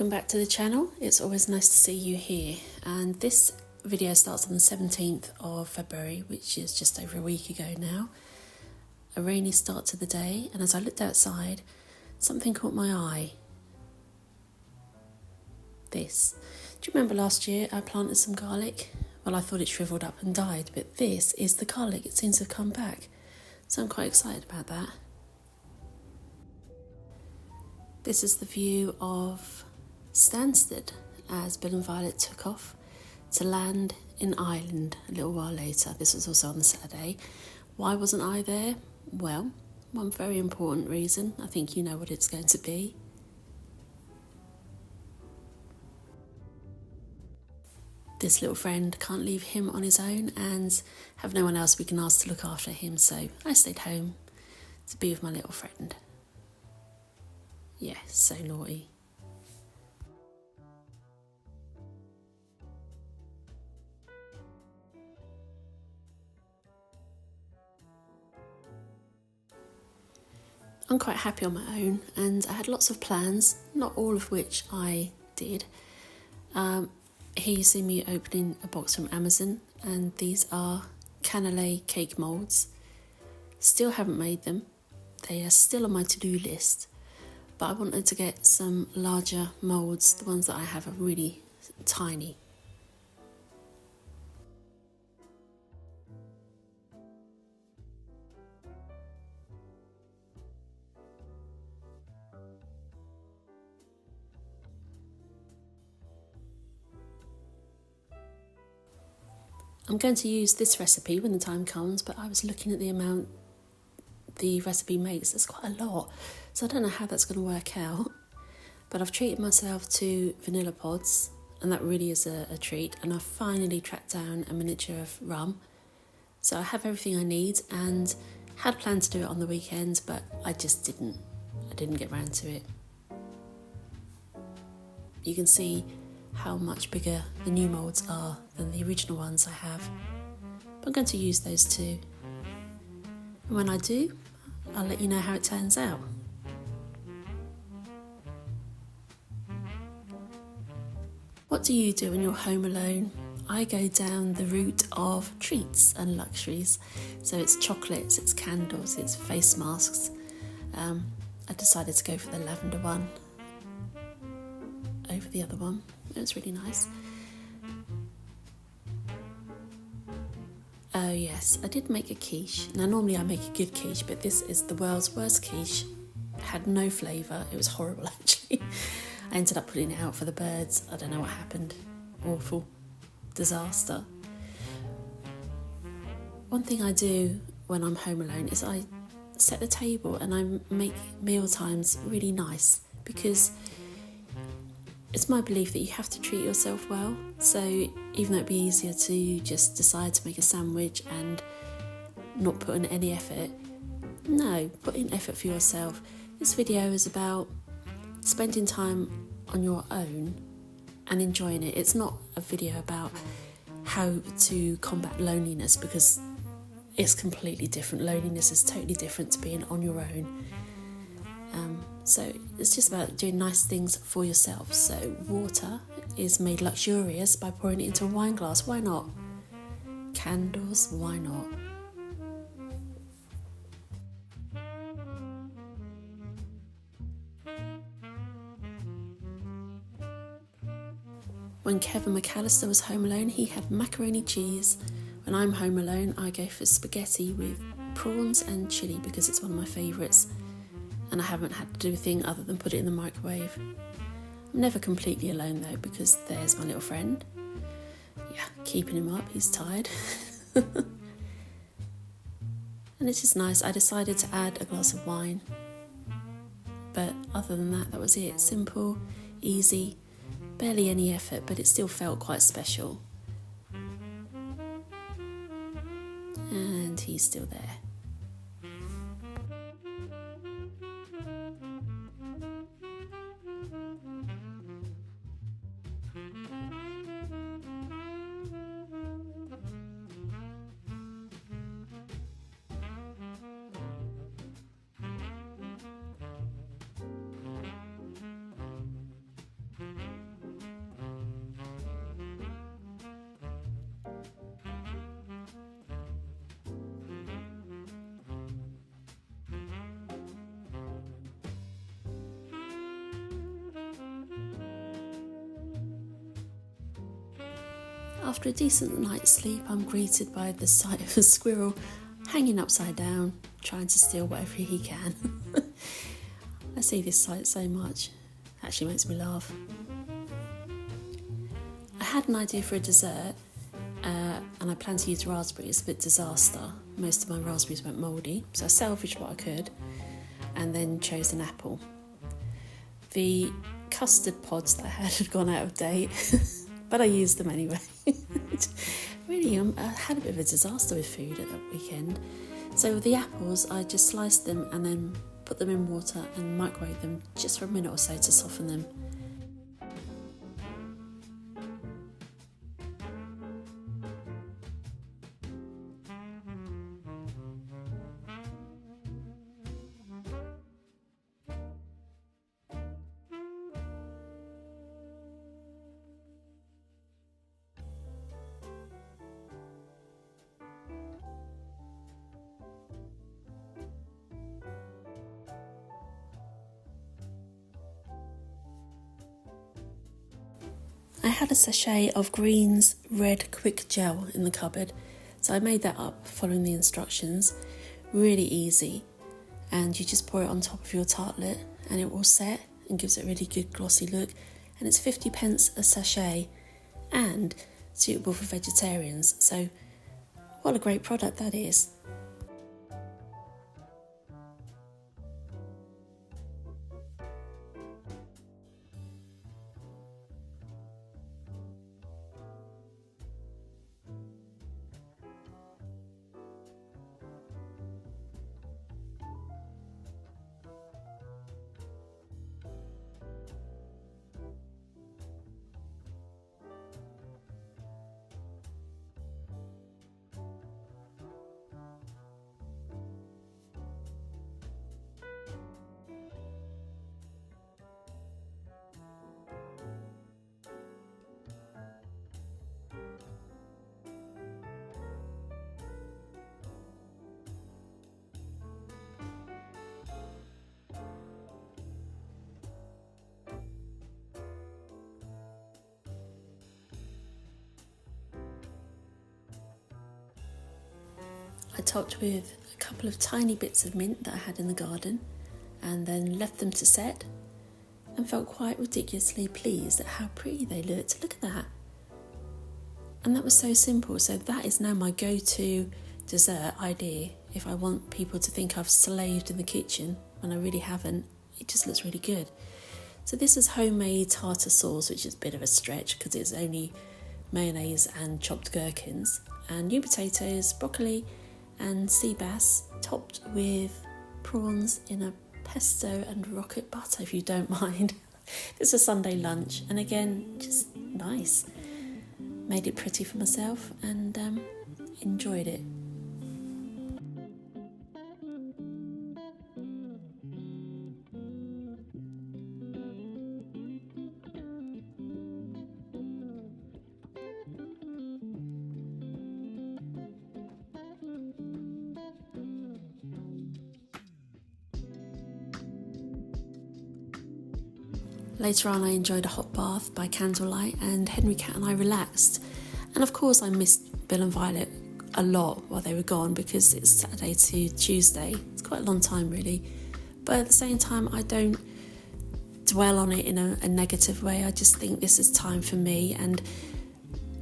welcome back to the channel. It's always nice to see you here, and this video starts on the 17th of February, which is just over a week ago now. A rainy start to the day, and as I looked outside, something caught my eye. This. Do you remember last year I planted some garlic? Well, I thought it shriveled up and died, but this is the garlic. It seems to have come back, so I'm quite excited about that. This is the view of Stansted as Bill and Violet took off to land in Ireland a little while later. This was also on the Saturday. Why wasn't I there? Well, one very important reason. I think you know what it's going to be. This little friend can't leave him on his own and have no one else we can ask to look after him, so I stayed home to be with my little friend. Yeah, so naughty. I'm quite happy on my own, and I had lots of plans, not all of which I did. Here you see me opening a box from Amazon, and these are cannelé cake moulds. Still haven't made them. They are still on my to-do list. But I wanted to get some larger moulds. The ones that I have are really tiny. I'm going to use this recipe when the time comes, but I was looking at the amount the recipe makes. It's quite a lot, so I don't know how that's going to work out. But I've treated myself to vanilla pods, and that really is a treat. And I've finally tracked down a miniature of rum, so I have everything I need, and had planned to do it on the weekend, but I just didn't. I didn't get round to it. You can see how much bigger the new moulds are than the original ones I have. But I'm going to use those too. And when I do, I'll let you know how it turns out. What do you do when you're home alone? I go down the route of treats and luxuries. So it's chocolates, it's candles, it's face masks. I decided to go for the lavender one over the other one. It was really nice. Oh yes, I did make a quiche. Now normally I make a good quiche, but this is the world's worst quiche. It had no flavour. It was horrible actually. I ended up putting it out for the birds. I don't know what happened. Awful. Disaster. One thing I do when I'm home alone is I set the table and I make meal times really nice, because it's my belief that you have to treat yourself well. So even though it'd be easier to just decide to make a sandwich and not put in any effort, no, put in effort for yourself. This video is about spending time on your own and enjoying it. It's not a video about how to combat loneliness, because it's completely different. Loneliness is totally different to being on your own. So it's just about doing nice things for yourself. So water is made luxurious by pouring it into a wine glass. Why not? Candles, why not? When Kevin McAllister was home alone, he had macaroni cheese. When I'm home alone, I go for spaghetti with prawns and chilli, because it's one of my favourites. And I haven't had to do a thing other than put it in the microwave. I'm never completely alone though, because there's my little friend. Yeah, keeping him up, he's tired. And it's just nice. I decided to add a glass of wine. But other than that, that was it. Simple, easy, barely any effort, but it still felt quite special. And he's still there. After a decent night's sleep, I'm greeted by the sight of a squirrel hanging upside down, trying to steal whatever he can. I see this sight so much. It actually makes me laugh. I had an idea for a dessert, and I planned to use raspberries, but disaster. Most of my raspberries went mouldy, so I salvaged what I could and then chose an apple. The custard pods that I had gone out of date, but I used them anyway. Really, I had a bit of a disaster with food at that weekend. So with the apples, I just sliced them and then put them in water and microwave them just for a minute or so to soften them. I had a sachet of Green's Red Quick Gel in the cupboard, so I made that up following the instructions. Really easy, and you just pour it on top of your tartlet and it will set and gives it a really good glossy look, and it's 50p a sachet and suitable for vegetarians, so what a great product that is. I topped with a couple of tiny bits of mint that I had in the garden and then left them to set and felt quite ridiculously pleased at how pretty they looked. Look at that. And that was so simple. So that is now my go-to dessert idea. If I want people to think I've slaved in the kitchen when I really haven't, it just looks really good. So this is homemade tartar sauce, which is a bit of a stretch because it's only mayonnaise and chopped gherkins, and new potatoes, broccoli and sea bass, topped with prawns in a pesto and rocket butter, if you don't mind. It's a Sunday lunch, and again, just nice. Made it pretty for myself and enjoyed it. Later on, I enjoyed a hot bath by candlelight, and Henry Cat and I relaxed. And of course, I missed Bill and Violet a lot while they were gone because it's Saturday to Tuesday. It's quite a long time, really. But at the same time, I don't dwell on it in a negative way. I just think this is time for me. And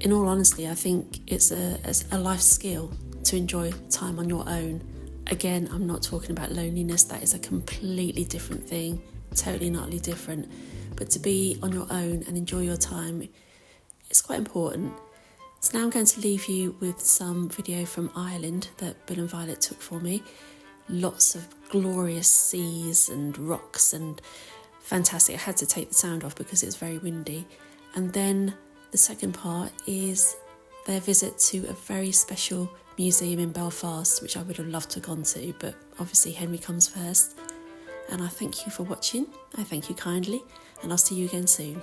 in all honesty, I think it's a life skill to enjoy time on your own. Again, I'm not talking about loneliness. That is a completely different thing, totally and utterly different. But to be on your own and enjoy your time, it's quite important. So now I'm going to leave you with some video from Ireland that Bill and Violet took for me. Lots of glorious seas and rocks and fantastic. I had to take the sound off because it was very windy. And then the second part is their visit to a very special museum in Belfast, which I would have loved to have gone to, but obviously Henry comes first. And I thank you for watching. I thank you kindly, and I'll see you again soon.